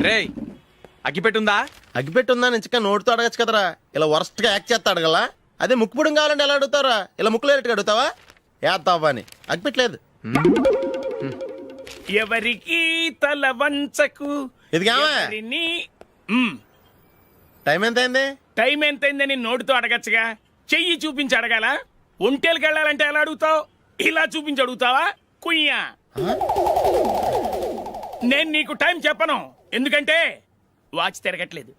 రేయ్ అగ్గిపెట్టుందా? అగ్గిపెట్టుందా నుంచి నోటితో అడగచ్చు కదరా, ఇలా వరస్ట్ గా యాక్ట్ చేస్తా అడగలా. అదే ముక్కుపుడం కావాలంటే ఎలా అడుగుతారా? ఇలా ముక్కులేటట్టు అడుగుతావా? ఏత్తావా అని. అగ్గిపెట్టలేదు. ఎవరికి తల వంచకు. ఇది కావా? టైం ఎంత అయింది? టైం ఎంతైందని నోటితో అడగచ్చుగా, చెయ్యి చూపించి అడగాల. ఒంటేలకు వెళ్ళాలంటే ఎలా అడుగుతావు? ఇలా చూపించి అడుగుతావా? కుయ్యా, నేను నీకు టైం చెప్పను, ఎందుకంటే వాచ్ తిరగట్లేదు.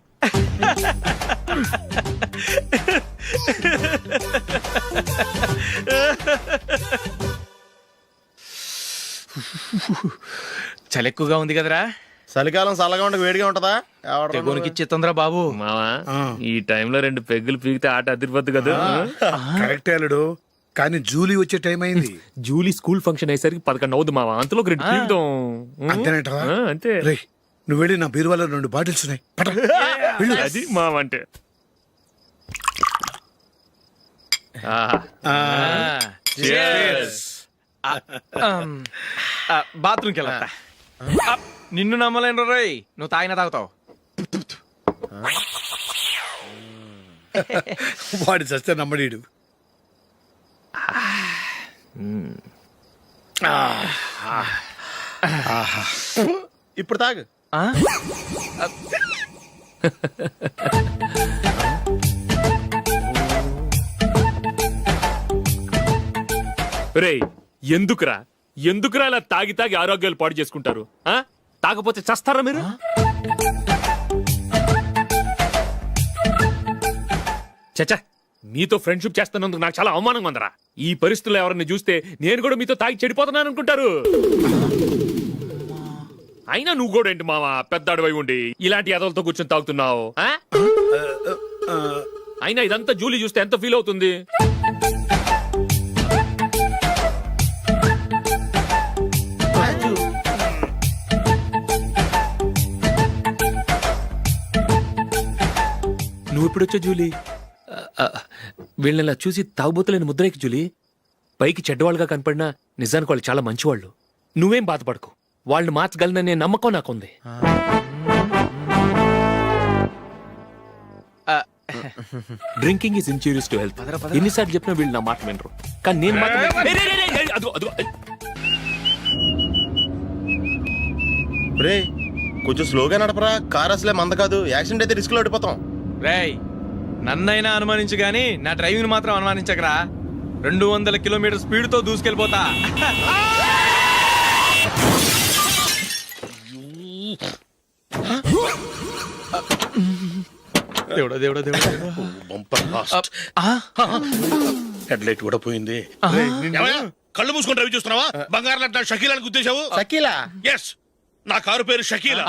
చలి ఎక్కువగా ఉంది కదరా. చలికాలం చల్లగా ఉండక వేడిగా ఉంటదా? తెగోనికి ఇచ్చేతుందిరా బాబు. మావా ఈ టైంలో 2 పెగ్గులు పీకితే ఆట అదిరిపోద్దు కదా. కరెక్ట్ అల్లుడు, కానీ జూలీ వచ్చే టైం అయింది. జూలీ స్కూల్ ఫంక్షన్ అయ్యేసరికి 11 అవుద్ది మావా, అంతలో 2 పీకుదాం. అంతేనేటవా? అంతే. రేయ్, నువ్వు వెళ్ళి నా బీరువాలో 2 బాటిల్స్ ఉన్నాయి, పట. వెళ్ళు. అది మావా అంటే. బాత్రూమ్కి వెళ్ళా. నిన్ను నమ్మలేను రోయ్, నువ్వు తాగినా తాగుతావు. వాడి చస్తే నమ్మడీడు. ఇప్పుడు తాగు. రేయ్ ఎందుకురా ఇలా తాగి తాగి ఆరోగ్యాలు పాడు చేసుకుంటారు? తాగపోతే చస్తారా మీరు? చచ్చా, మీతో ఫ్రెండ్షిప్ చేస్తున్నందుకు నాకు చాలా అవమానంగా ఉందరా. ఈ పరిస్థితుల్లో ఎవరిని చూస్తే నేను కూడా మీతో తాగి చెడిపోతున్నాను అనుకుంటారు. అయినా నువ్వు కూడా ఏంటి మావా, పెద్ద అడవై ఉండి ఇలాంటి ఎదలతో కూర్చొని తాగుతున్నావు? అయినా ఇదంతా జూలీ చూస్తే ఎంత ఫీల్ అవుతుంది? నువ్వు ఎప్పుడొచ్చా జూలీ? వీళ్ళని చూసి తాగుబోతులేని ముద్రేకి జూలీ. పైకి చెడ్డవాళ్ళుగా కనపడినా నిజానికి వాళ్ళు చాలా మంచివాళ్ళు. నువ్వేం బాధపడకు, వాళ్ళని మార్చగలననే నమ్మకం నాకుంది. Drinking is injurious to health. ఎన్నిసార్లు చెప్పినా వీళ్ళు నా మాట వినరు, కానీ నేను మాత్రం. రే కొంచెం స్లోగా నడపరా, కార్ అసలే మంద కాదు. యాక్సిడెంట్ అయితే రిస్క్ లో ఓడిపోతాం. రేయ్ నన్నైనా అనుమానించు గాని నా డ్రైవింగ్ మాత్రం అనుమానించకరా. 200 కిలోమీటర్ స్పీడ్ తో దూసుకెళ్ళిపోతా. దేవుడా దేవుడా దేవుడా. హెడ్ లైట్ కూడా పోయింది. కళ్ళు మూసుకొని రవి చూస్తున్నావా? బంగారం లాంటి షకీలాని గుద్దేశావు. షకీలా? ఎస్, నా కారు పేరు Shakeela.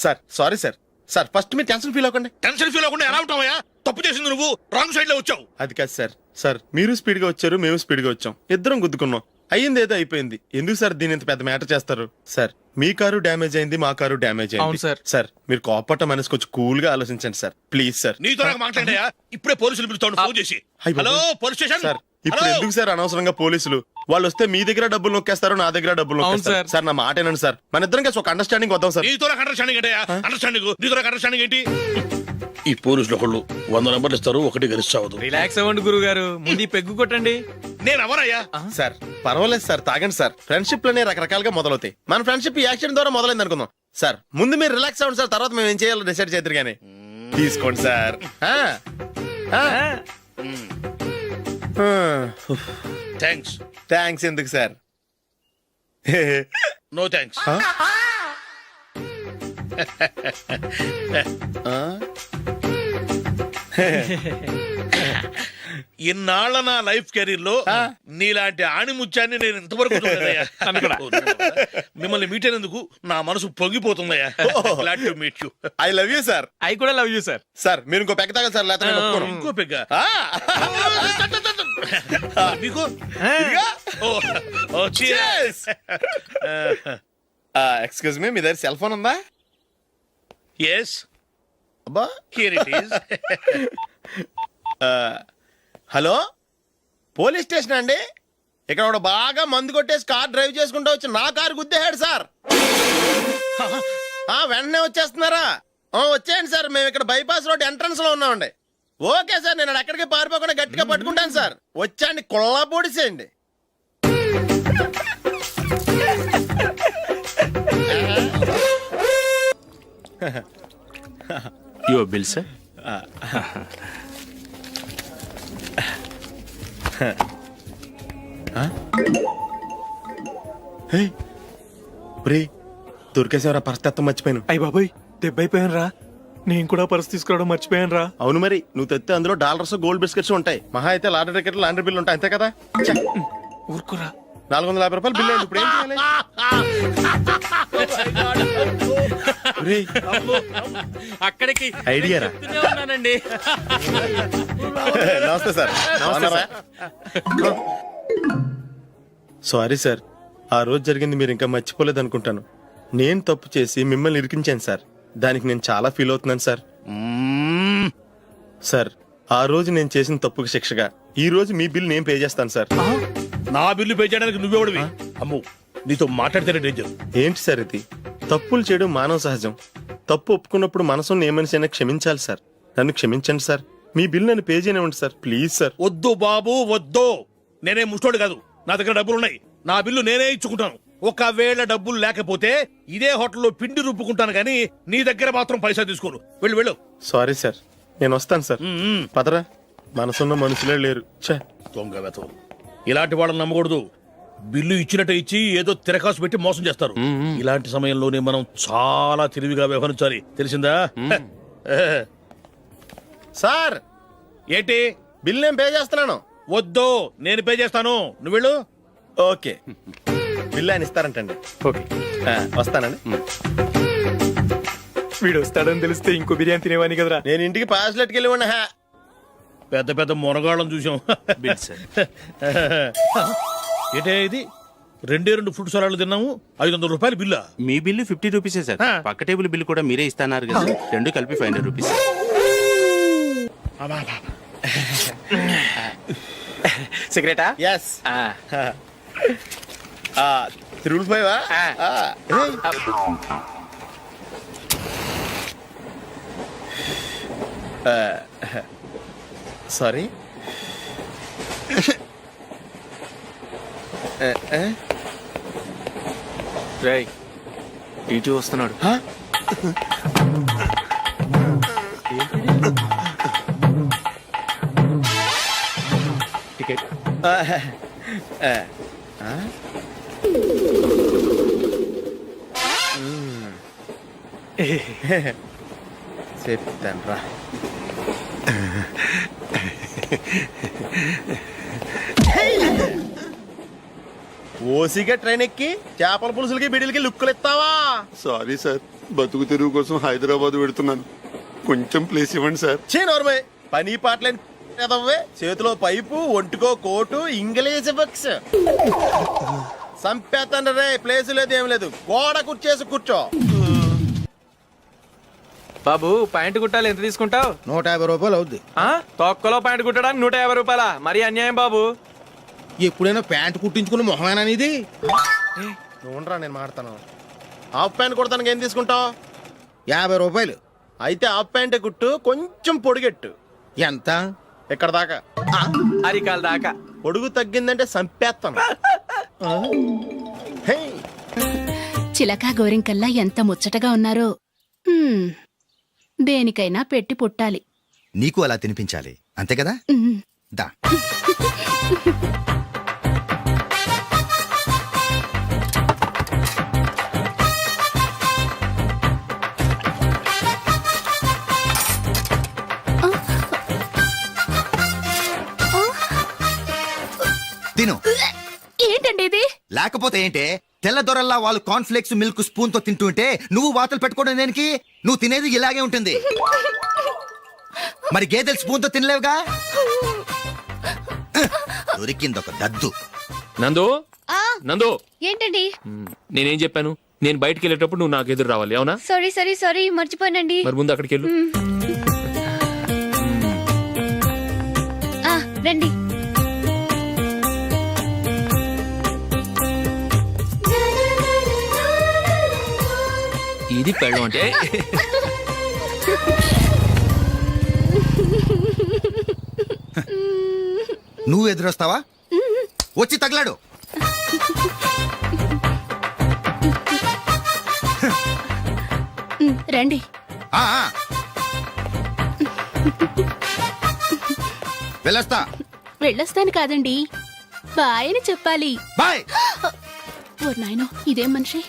Sir sorry sir. Sir first మీరు టెన్షన్ ఫీల్ అవ్వకండి. టెన్షన్ ఫీల్ అవ్వకుండా ఎలా ఉంటావా? తప్పు చేసింది నువ్వు, రాంగ్ సైడ్ లో వచ్చావు. అది కాదు సార్. సార్ మీరు స్పీడ్ గా వచ్చారు, మేము స్పీడ్ గా వచ్చాం, ఇద్దరం గుద్దుకున్నాం. అయ్యింది ఏదో అయిపోయింది. ఎందుకు సార్ దీని ఇంత పెద్ద మ్యాటర్ చేస్తారు? సార్ మీ కారు డ్యామేజ్ అయింది, మా కారు డ్యామేజ్ అవును అయింది. సార్. సార్ మీరు కోపట్ట మనసు కొంచెం కూల్ గా ఆలోచించండి సార్, ప్లీజ్ సార్. నీతో నాకు మాట్లాడాయా? ఇప్పుడే పోలీసులు పిలుస్తాను, ఫోన్ చేసి. అయ్ బాబోయ్. Hello police station. సార్ ఇప్పుడు ఎందుకు సార్ అనవసరంగా పోలీసులు? వాళ్ళు వస్తే మీ దగ్గర డబ్బులు నొక్కేస్తారు, నా దగ్గర డబ్బులు అవును నొక్కేస్తారు. సార్. సార్ నా మాట ఏనండి సార్, మన ఇద్దరం కలిసి ఒక అండర్స్టాండింగ్ వద్దాం సార్. నీతో నాకు అండర్స్టాండింగ్ ఏంటయ్యా? అండర్స్టాండింగ్ నీతో నాకు అండర్స్టాండింగ్ ఏంటి? ఈ పోలీసులు ఒకళ్ళు 100 నెంబర్లు ఇస్తారు, ఒకటి గెలిస్తావదు. రిలాక్స్ అవ్వండి గురువు గారు, ముందు ఈ పెగ్గు కొట్టండి. నేను ఎవరయ్యా? సార్ పర్వాలేదు సార్, తాగండి సార్. ఫ్రెండ్షిప్ లోనే రకరకాలుగా మొదలవుతాయి. మన ఫ్రెండ్షిప్ ఈ యాక్సిడెంట్ ద్వారా మొదలైంది అనుకుందాం. సార్ ముందు మీరు రిలాక్స్ అవ్వండి సార్, తర్వాత మేము ఏం చేయాలో డిసైడ్ చేద్దరు గానీ. తీసుకోండి సార్. థ్యాంక్స్. థ్యాంక్స్ ఎందుకు సార్? No thanks. ఇన్నాళ్ళ నా లైఫ్ కెరీర్ లో నీలాంటి ఆణిముత్యాన్ని నేను ఇంతవరకు చూడలేదయ్యా. మిమ్మల్ని మీట్ అయినందుకు నా మనసు పొంగిపోతుందయ్యా. Glad to meet you. I love you sir. I కూడా లవ్ యూ సార్. సార్ మీరు ఇంకో పెక్క తాగండి సార్, లేకపోతే నేను ఒప్పుకోను. ఇంకో పెగ్గ మీకు? ఎక్స్క్యూజ్ మీ, మీ దగ్గర సెల్ ఫోన్ ఉందా? ఎస్, అబ్బా here it is. Hello police station అండి. ఇక్కడ ఒకడు బాగా మందు కొట్టేసి కార్ డ్రైవ్ చేసుకుంటూ వచ్చి నా కారు గుద్దేశాడు సార్. వెంటనే వచ్చేస్తున్నారా? వచ్చేయండి సార్, మేము ఇక్కడ బైపాస్ రోడ్ ఎంట్రన్స్ లో ఉన్నామండి. ఓకే సార్, నేను ఎక్కడికి పారిపోకుండా గట్టిగా పట్టుకుంటాను సార్. వచ్చాండి, కుళ్ళా పొడిసేయండి. Your bill sir. దొరికేసేవరా, పరిస్థితి మర్చిపోయాను. అయ్య బాబాయ్, దెబ్బైపోయాను రా. నేను కూడా పర్స్ తీసుకురావడం మర్చిపోయాను రా. అవును మరి, నువ్వు తెస్తే అందులో డాలర్స్ గోల్డ్ బిస్కెట్స్ ఉంటాయి. మహా అయితే లాటరీ టికెట్ లాండ్రీ బిల్ ఉంటాయి, అంతే కదా. ఊరుకురా. 450 రూపాయలు బిల్ అయింది. ఇప్పుడు ఏం చేయాలి? ఒరేయ్, అక్కడికి ఐడియా రా. చెప్తూనే ఉన్నానండి. నమస్తే సార్. సారీ సార్, ఆ రోజు జరిగింది మీరు ఇంకా మర్చిపోలేదు అనుకుంటాను. నేను తప్పు చేసి మిమ్మల్ని ఇరికించాను సార్. దానికి నేను చాలా ఫీల్ అవుతున్నాను సార్. సార్, ఆ రోజు నేను చేసిన తప్పుకి శిక్షగా ఈ రోజు మీ బిల్ నేను పే చేస్తాను సార్. నా బిల్లు పే చేయడానికి నువ్వెవడివి? అమ్ము, నీతో మాట్లాడితేనే డేంజర్. ఏంటి సార్ ఇది? తప్పులు చేయడం మానవ సహజం. తప్పు ఒప్పుకున్నప్పుడు మనసుని ఏ మనిషి అయినా క్షమించాలి సార్. నన్ను క్షమించండి సార్. మీ బిల్ నన్ను పే చేయనివ్వండి సార్, ప్లీజ్ సార్. వద్దు బాబు, వద్దు. నేనే ముష్టోడు కాదు, నా దగ్గర డబ్బులు ఉన్నాయి. నా బిల్లు నేనే ఇచ్చుకుంటాను. ఒకవేళ డబ్బులు లేకపోతే ఇదే హోటల్లో పిండి రుబ్బుకుంటాను, కానీ నీ దగ్గర మాత్రం పైసా తీసుకోను. వెళ్ళు వెళ్ళు. సారీ సార్, నేను వస్తాను సార్. పదరా, మనసున్న మనుషులే లేరు. ఛే, దొంగ వెతవు. ఇలాంటి వాళ్ళని నమ్మకూడదు. బిల్లు ఇచ్చినట్టు ఇచ్చి ఏదో తిరకాసు పెట్టి మోసం చేస్తారు. ఇలాంటి సమయంలోనే మనం చాలా తెలివిగా వ్యవహరించాలి, తెలిసిందా? సార్ ఏంటి? బిల్ నేను పే చేస్తున్నాను. వద్దు, నేను పే చేస్తాను, నువ్వు వెళ్ళు. ఓకే, బిల్ ఆయన ఇస్తారంటండి. ఓకే, వస్తానండి. వీడు వస్తాడని తెలిస్తే ఇంకో బిర్యానీ తినేవాని కదరా. నేను ఇంటికి పాస్లెట్కి వెళ్ళి ఉన్నా. పెద్ద పెద్ద మునగాళ్ళం చూసాం. Bill sir. ఏంటే ఇది? 2 ఫ్రూట్ సలాడ్లు తిన్నాము, 500 రూపాయలు బిల్లా? మీ బిల్లు 50 రూపీసే సార్. ఆ. పక్క టేబుల్ బిల్ కూడా మీరే ఇస్తాన్నారు కదా సార్. రెండు కలిపి 500 రూపీస్. సిగరెటా? ఎస్. 355 సారీ. రేయ్, ఇటు వస్తున్నాడు. టికెట్. చెప్తాను రా. ఓసిగా ట్రైన్ ఎక్కి చేపల పులుసులకి బిడిలకి లుక్కులు ఇస్తావా? సారీ సార్, బతుకు తెరువు కోసం హైదరాబాద్ పెడుతున్నాను. కొంచెం ప్లేస్ ఇవ్వండి సార్. నోర్మే, పని పాటలేని ఎదవ్వే. చేతిలో పైపు, ఒంటికో కోటు, ఇంగ్లీష్ బుక్స్. సంపేతండ్రి రే, ప్లేస్ లేదు ఏం లేదు. గోడ కుర్చేసి కూర్చో. బాబు, ప్యాంటు కుట్టాలి, ఎంత తీసుకుంటావు? 150 రూపాయలు అవుద్ది. తొక్కలో ప్యాంటు కుట్టడానికి 150 రూపాయల? మరి అన్యాయం బాబు. ఎప్పుడైనా ప్యాంట్ కుట్టించుకున్న మొహమేనా ఇది? నువ్వురా, నేను మాడతాను. హాఫ్ ప్యాంట్ కుడతానికి ఏం తీసుకుంటావు? 50 రూపాయలు. అయితే హాఫ్ ప్యాంటే కుట్టు, కొంచెం పొడిగెట్టు. ఎంత? ఇక్కడ దాకా. అరికాల దాకా. పొడుగు తగ్గిందంటే సంపేస్తాను. హే, చిలకా గోరింకల్లా ఎంత ముచ్చటగా ఉన్నారో. దేనికైనా పెట్టి పుట్టాలి. నీకు అలా తినిపించాలి, అంతే కదా? దా. తిను. ఏంటండి ఇది? లేకపోతే ఏంటే, తెల్లదొరల్లా వాళ్ళు కార్న్ఫ్లేక్స్ మిల్క్ స్పూన్ తో తింటుంటే నువ్వు వాతలు పెట్టుకోవడం దేనికి? నువ్వు తినేది ఇలాగే ఉంటుంది. మరి గేదెలు స్పూన్ తో తినలేవుగా. దొరికిందొక దద్దు. నందు, నందు, ఏంటండి? నేనేం చెప్పాను? నేను బయటికి వెళ్ళేటప్పుడు నువ్వు నాకు ఎదురు రావాలి, అవునా? సారీ మర్చిపోయానండి. మరి ముందు అక్కడికి వెళ్ళు. రండి. ఈ ఇది పెళ్ళం అంటే. నువ్వు ఎదురొస్తావా? వచ్చి తగలాడు. రండి. ఆ, ఆ. వెళ్ళొస్తా. వెళ్ళొస్తాను కాదండి, బాయ్ అని చెప్పాలి. బాయ్. ఓ నాయనో, ఇదేం మనిషి?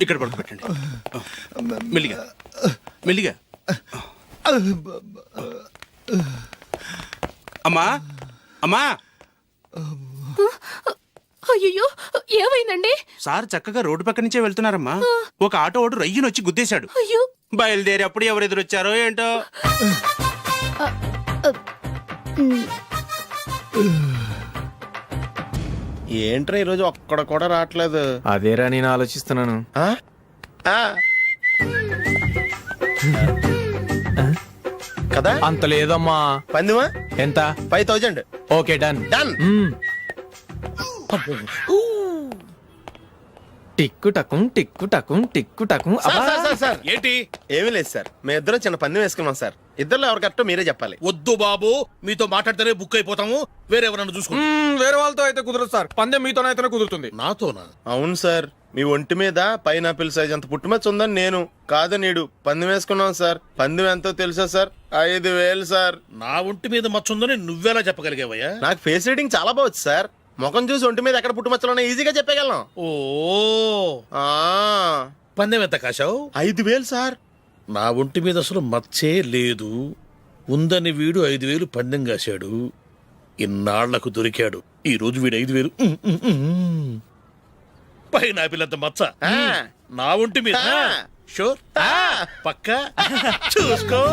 ఇక్కడ పడుకోబెట్టండి. మెల్లిగా మెల్లిగా. అమ్మా అమ్మా, అయ్యో, ఏమైందండి? సార్ చక్కగా రోడ్డు పక్క నుంచే వెళ్తున్నారమ్మా. ఒక ఆటో ఓడు రయ్యనొచ్చి గుద్దేశాడు. అయ్యో. బయలుదేరి అప్పుడు ఎవరు ఎదురొచ్చారో ఏంటో. ఏంట్రా ఈరోజు ఒక్కడ కూడా రావట్లేదు. అదేరా నేను ఆలోచిస్తున్నాను. ఆ? ఆ. కదా అంత లేదమ్మా. పందిమా ఎంత? 5000. Okay, done. డన్. టిక్కు టకుం టిక్కు టకుం టిక్కు టకుం. సార్ ఏంటి? ఏమీ లేదు సార్, మేము ఇద్దరం చిన్న పందెం వేసుకున్నాం సార్. ఇద్దరు ఎవరు కరెక్టో మీరే చెప్పాలి. వద్దు బాబు, మీతో మాట్లాడితేనే బుక్ అయిపోతాము. వేరెవరన్నా చూసుకోండి. వేరే వాళ్ళతో అయితే కుదరదు సార్, పందెం మీతోనైతేనే కుదురుతుంది. నాతోనా? అవును సార్, మీ ఒంటి మీద పైనాపిల్ సైజ్ అంత పుట్టుమచ్చ ఉందని నేను కాదు నీడు పందెం వేసుకున్నాం సార్. పందెం ఎంతో తెలుసా సార్? 5000 సార్. నా ఒంటి మీద మచ్చ ఉందని నువ్వెలా చెప్పగలిగావయ్యా? నాకు ఫేస్ రీడింగ్ చాలా బాగుంది సార్. ముఖం చూసి ఒంటి మీద ఎక్కడ పుట్టుమచ్చలో ఈజీగా చెప్పగలను. ఓ, ఆ, పందెం ఎంత కాశావు? 5000 సార్. నా ఒంటి మీద అసలు మచ్చే లేదు. ఉందని వీడు 5000 పందెం కాశాడు. ఇన్నాళ్లకు దొరికాడు. ఈ రోజు వీడు 5000. పైన పిల్లంత మచ్చ ఆ. నా ఒంటి మీద. ఆ. షూర్? ఆ. పక్క చూసుకో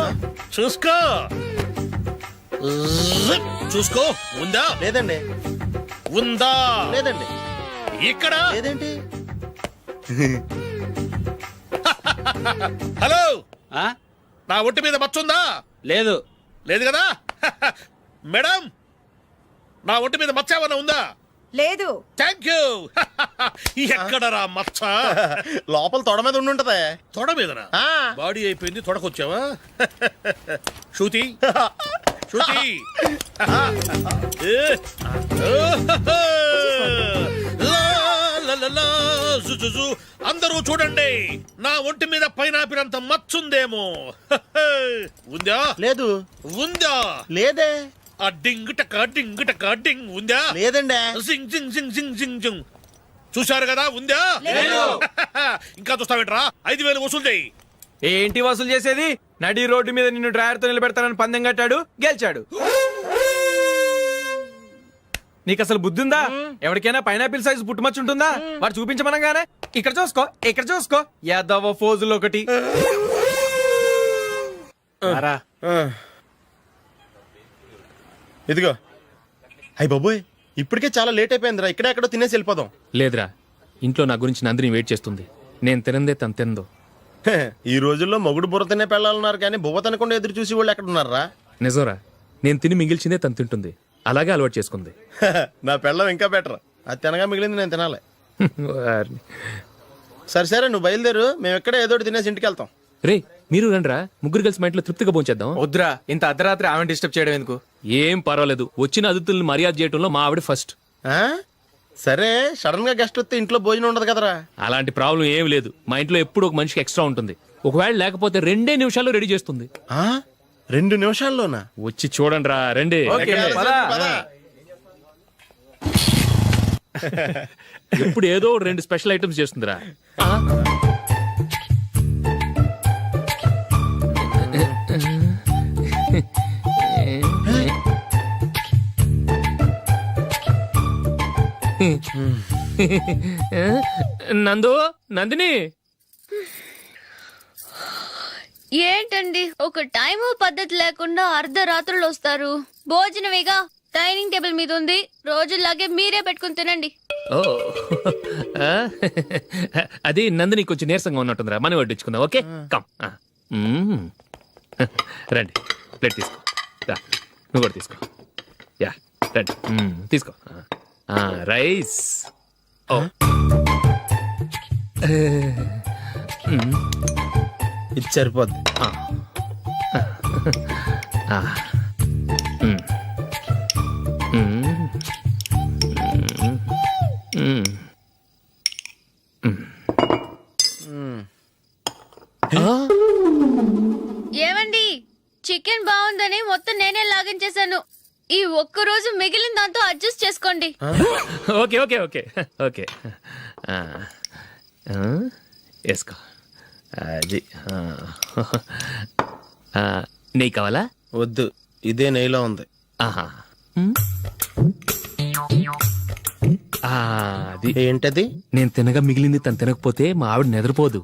చూసుకో జిప్. చూసుకో. ఉందా? లేదండి. ఉందా? లేదండి. ఇక్కడ లేదేంటి? హలో, నా ఒంటి మీద మచ్చ ఉందా? లేదు. లేదు కదా? మేడం, నా ఒంటి మీద మచ్చ ఏమన్నా ఉందా? లేదు. Thank you. ఎక్కడరా మచ్చ? లోపల తొడ మీద ఉండుంటదే. తొడ మీదనా? ఆ. బాడీ అయిపోయింది, తొడకొచ్చావా? శృతి శృతి. అందరూ చూడండి, నా ఒంటి మీద పైనాపిల్ అంత మచ్చుందేమో. ఉందా? లేదు. ఉందా? లేదే. ఆ డింగ్ టక డింగ్ టక డింగ్ ఉందా? లేదండి. జింగ్ జింగ్ జింగ్ జింగ్ జింగ్ జింగ్. చూశారు కదా? ఉందా? ఇంకా చూస్తావేంట్రా? 5000 వసూలు చేయి. ఏంటి వసూలు చేసేది? నడి రోడ్డు మీద నిన్ను డ్రైవర్ తో నిలబెడతానని పందెం కట్టాడు, గెలిచాడు. నీకు అసలు బుద్ధి ఉందా? ఎవరికైనా పైనాపిల్ సైజ్ పుట్టుమచ్చు ఉంటుందా? వాడు చూపించమనగానే ఇక్కడ చూసుకో, ఇక్కడ చూసుకో, యాదవ ఫోజులు ఒకటి. రా. ఇదిగో. అయ్య బాబోయ్, ఇప్పటికే చాలా లేట్ అయిపోయిందిరా. ఇక్కడే ఎక్కడో తినేసి వెళ్ళిపోదాం. లేదురా, ఇంట్లో నా గురించి నందిని వెయిట్ చేస్తుంది. నేను తినందే తను తిందో. ఈ రోజుల్లో మొగుడు బుర్ర తినే పెళ్ళాలన్నారు కానీ బువ్వ తినకుండా ఎదురు చూసి వాళ్ళు ఎక్కడ ఉన్నారా? నిజంరా, నేను తిని మిగిల్చిందే తను తింటుంది. అలాగే అలవాటు చేసుకుంది. నా పెళ్ళం ఇంకా బెటర్. అది తినగా మిగిలింది నేను తినాలి. వారిని. సరే సరే, నువ్వు బయలుదేరు. మేము ఎక్కడే ఏదో ఒకటి తినేసి ఇంటికి వెళ్తాం. రే, మీరు రండిరా, ముగ్గురు కలిసి మా ఇంట్లో తృప్తిగా పోంచేద్దాం. వద్దురా, ఇంత అర్ధరాత్రి ఆమె డిస్టర్బ్ చేయడం ఎందుకు? ఏం పర్వాలేదు, వచ్చిన అతిథుల్ని మర్యాద చేయడంలో మా ఆవిడ ఫస్ట్. ఆ? సరే, సడన్ గా గెస్ట్ వస్తే ఇంట్లో భోజనం ఉండదు కదరా. అలాంటి ప్రాబ్లం ఏం లేదు. మా ఇంట్లో ఎప్పుడు ఒక మనిషికి ఎక్స్ట్రా ఉంటుంది. ఒకవేళ లేకపోతే 2 నిమిషాల్లో రెడీ చేస్తుంది. ఆ? 2 నిమిషాల్లోనా? వచ్చి చూడండి రా, రండి. ఓకే, పద. ఎప్పుడు ఏదో 2 స్పెషల్ ఐటమ్స్ చేస్తుందిరా. నందు, నందిని. ఏంటండి ఒక టైం పద్ధతి లేకుండా అర్ధరాత్రులు వస్తారు? భోజనమేగా డైనింగ్ టేబుల్ మీద ఉంది, రోజుల్లాగే మీరే పెట్టుకుని తినండి. ఓ, అది నందిని కొంచెం నీరసంగా ఉన్నట్టుందిరా, మనీ వడ్డించుకుందాం. Okay, come. రండి, ప్లేట్ తీసుకో. రా, నువ్వు కూడా తీసుకో. యా, రండి, తీసుకో. రైస్. ఇది సరిపోద్ది. ఏమండి చికెన్ బాగుందని మొత్తం నేనే లాగించేశాను. ఈ ఒక్క రోజు మిగిలిన దాంతో అడ్జస్ట్ చేసుకోండి. ఓకే ఓకే ఓకే ఓకే వేసుకో. అది నెయ్యి కావాలా? వద్దు, ఇదే నెయ్యిలో ఉంది. ఆహా. అది ఏంటది? నేను తినగా మిగిలింది తను తినకపోతే మా ఆవిడ నిద్రపోదు.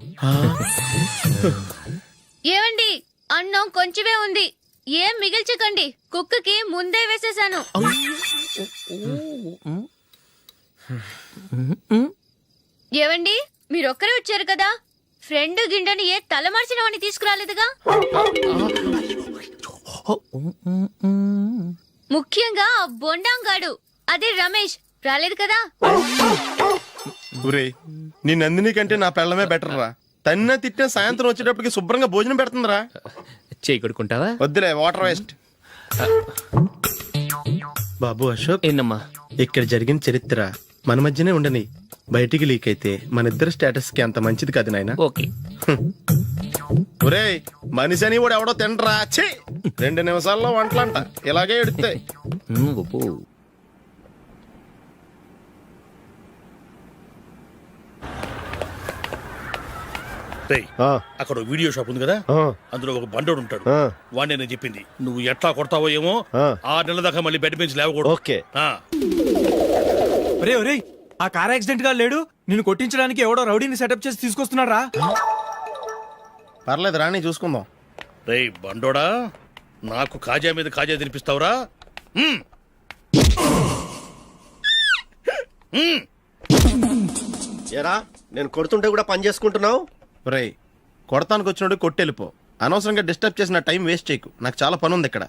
ఏమండి అన్నం కొంచెమే ఉంది, ఏం మిగిల్చకండి. కుక్కకి ముందే వేసేసాను. ఏవండి మీరొక్కరే వచ్చారు కదా, ఫ్రెండ్ గిండెని ఏ తలమార్చిన వాడిని తీసుకురాలేదుగా? ముఖ్యంగా ఆ బొండాంగాడు అదే రమేష్ రాలేదు కదా? ఒరేయ్, నీ నందిని కంటే నా పెళ్ళమే బెటర్ రా. తన్న తిట్టిన సాయంత్రం వచ్చేటప్పటికి శుభ్రంగా భోజనం పెడుతుందిరా. చేయి కొడుకుంటావా? వద్దులే, వాటర్ వేస్ట్. బాబు అశోక్, ఏంటమ్మా? ఇక్కడ జరిగిన చరిత్ర మన మధ్యనే ఉండని. బయటికి లీక్ అయితే మన ఇద్దరు స్టేటస్ కి అంత మంచిది కాదు నాయన. ఓకే. ఒరేయ్, మనిషి అని కూడా ఎవడో తినరా. ఛీ, 2 నిమిషాల్లో వంటలంట ఇలాగే ఎడుతాయి. రేయ్, అక్కడ ఓ వీడియో షాప్ ఉంది కదా, అందులో ఒక బండోడు ఉంటాడు. వాడిని నేను చెప్పింది నువ్వు ఎట్లా కొడతావో ఏమో. 6 నెలల దాకా మళ్ళీ బెడ్ పెంచి లేవకూడదు. ఓకే. ఆ. ఒరే ఒరే, ఆ కార్ యాక్సిడెంట్ గా లేడు, నిన్ను కొట్టించడానికి ఎవడో రౌడీని సెటప్ చేసి తీసుకొస్తున్నాడు రా. పర్లేదు రాని, చూసుకుందాం. రేయ్ బండోడా, నాకు కాజా మీద కాజా తినిపిస్తావురా? ఏరా, నేను కొడుతుంటే కూడా పని చేసుకుంటున్నావు. ఒరేయ్, కొడతానికి వచ్చినోడు కొట్టెళ్ళిపో. అనవసరంగా డిస్టర్బ్ చేసిన టైం వేస్ట్ చేయకు. నాకు చాలా పని ఉంది ఇక్కడ.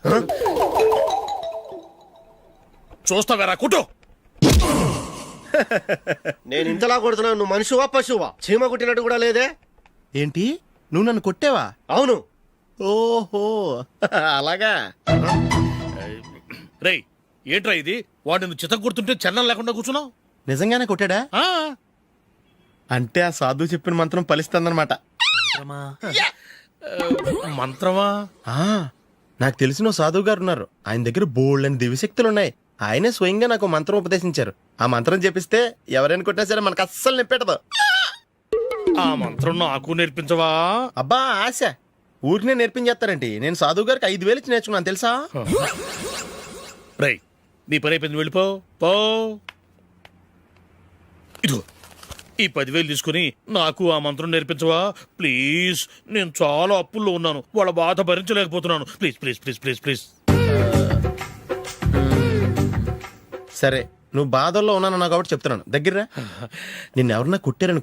చూస్తావేరా కుట్టు. నేను ఇంతలా కొడుతున్నావు, నువ్వు మనిషివా పశువా? చీమ కుట్టినట్టు కూడా లేదే. ఏంటి, నువ్వు నన్ను కొట్టేవా? అవును. ఓహో, అలాగా. రేయ్ ఏంట్రా ఇది? వాడు నువ్వు చిత్త కొడుతుంటే చలనం లేకుండా కూర్చున్నావు. నిజంగానే కొట్టాడా? అంటే ఆ సాధువు చెప్పిన మంత్రం ఫలిస్తుందన్నమాట. మంత్రమా? నాకు తెలిసిన ఓ సాధువు గారు ఉన్నారు. ఆయన దగ్గర బోల్డ్ అని దివ్యశక్తులు ఉన్నాయి. ఆయనే స్వయంగా నాకు మంత్రం ఉపదేశించారు. ఆ మంత్రం చెప్పిస్తే ఎవరైనా కొట్టినా సరే మనకు అస్సలు నిప్పెట్టదు. ఆ మంత్రం నాకు నేర్పించవా? అబ్బా ఆశ, ఊరినే నేర్పించేస్తారండి. నేను సాధువు గారికి 5,000 ఇచ్చి నేర్చుకున్నాను తెలుసా? రేయ్, నీ పని అయిపోయింది, వెళ్ళిపో పో. ఇదిగో ఈ 10,000 తీసుకుని నాకు ఆ మంత్రం నేర్పించవా ప్లీజ్? నేను చాలా అప్పుల్లో ఉన్నాను, వాళ్ళ బాధ భరించలేకపోతున్నాను. Please please please please please. సరే, నువ్వు బాధల్లో ఉన్నాను నాకు కాబట్టి చెప్తున్నాను. దగ్గర నిన్ను ఎవరన్నా కుట్టారని